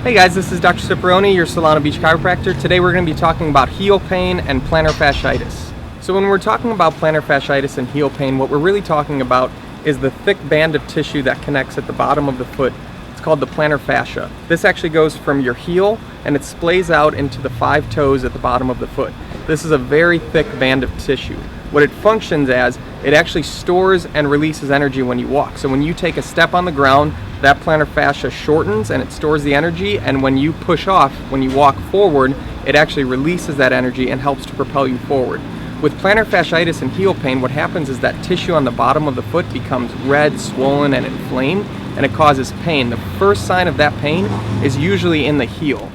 Hey guys, this is Dr. Ciprione, your Solana Beach chiropractor. Today we're going to be talking about heel pain and plantar fasciitis. So when we're talking about plantar fasciitis and heel pain, what we're really talking about is the thick band of tissue that connects at the bottom of the foot. It's called the plantar fascia. This actually goes from your heel and it splays out into the 5 toes at the bottom of the foot. This is a very thick band of tissue. What it functions as, it actually stores and releases energy when you walk. So when you take a step on the ground, that plantar fascia shortens and it stores the energy, and when you push off, when you walk forward, it actually releases that energy and helps to propel you forward. With plantar fasciitis and heel pain, what happens is that tissue on the bottom of the foot becomes red, swollen, and inflamed, and it causes pain. The first sign of that pain is usually in the heel.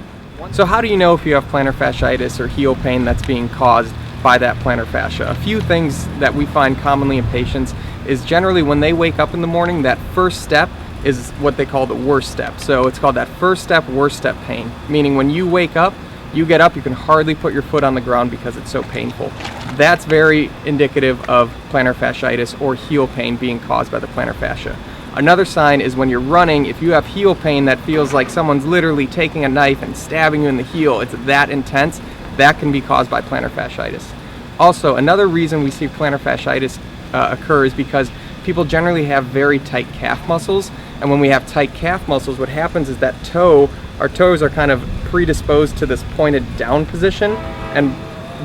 So how do you know if you have plantar fasciitis or heel pain that's being caused by that plantar fascia? A few things that we find commonly in patients is generally when they wake up in the morning, that first step is what they call the worst step. So it's called that first step, worst step pain, meaning when you wake up, you get up, you can hardly put your foot on the ground because it's so painful. That's very indicative of plantar fasciitis or heel pain being caused by the plantar fascia. Another sign is when you're running, if you have heel pain that feels like someone's literally taking a knife and stabbing you in the heel, it's that intense, that can be caused by plantar fasciitis. Also, another reason we see plantar fasciitis occur is because people generally have very tight calf muscles, and when we have tight calf muscles, what happens is that our toes are kind of predisposed to this pointed down position, and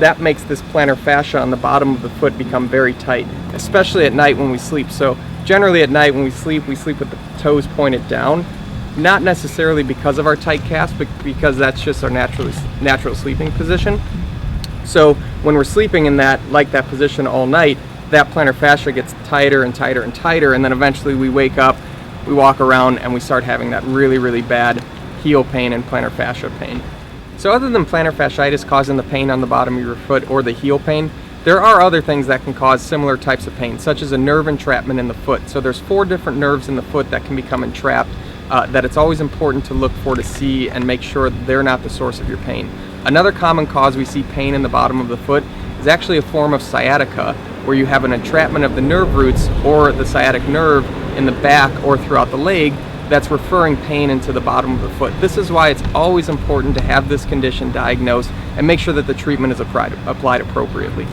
that makes this plantar fascia on the bottom of the foot become very tight, especially at night when we sleep. So generally at night when we sleep with the toes pointed down, not necessarily because of our tight calves, but because that's just our natural sleeping position. So when we're sleeping in that position all night, that plantar fascia gets tighter and tighter and tighter, and then eventually we wake up, we walk around, and we start having that really, really bad heel pain and plantar fascia pain. So other than plantar fasciitis causing the pain on the bottom of your foot or the heel pain, there are other things that can cause similar types of pain, such as a nerve entrapment in the foot. So there's 4 different nerves in the foot that can become entrapped, that it's always important to look for, to see and make sure that they're not the source of your pain. Another common cause we see pain in the bottom of the foot is actually a form of sciatica, where you have an entrapment of the nerve roots or the sciatic nerve in the back or throughout the leg that's referring pain into the bottom of the foot. This is why it's always important to have this condition diagnosed and make sure that the treatment is applied appropriately.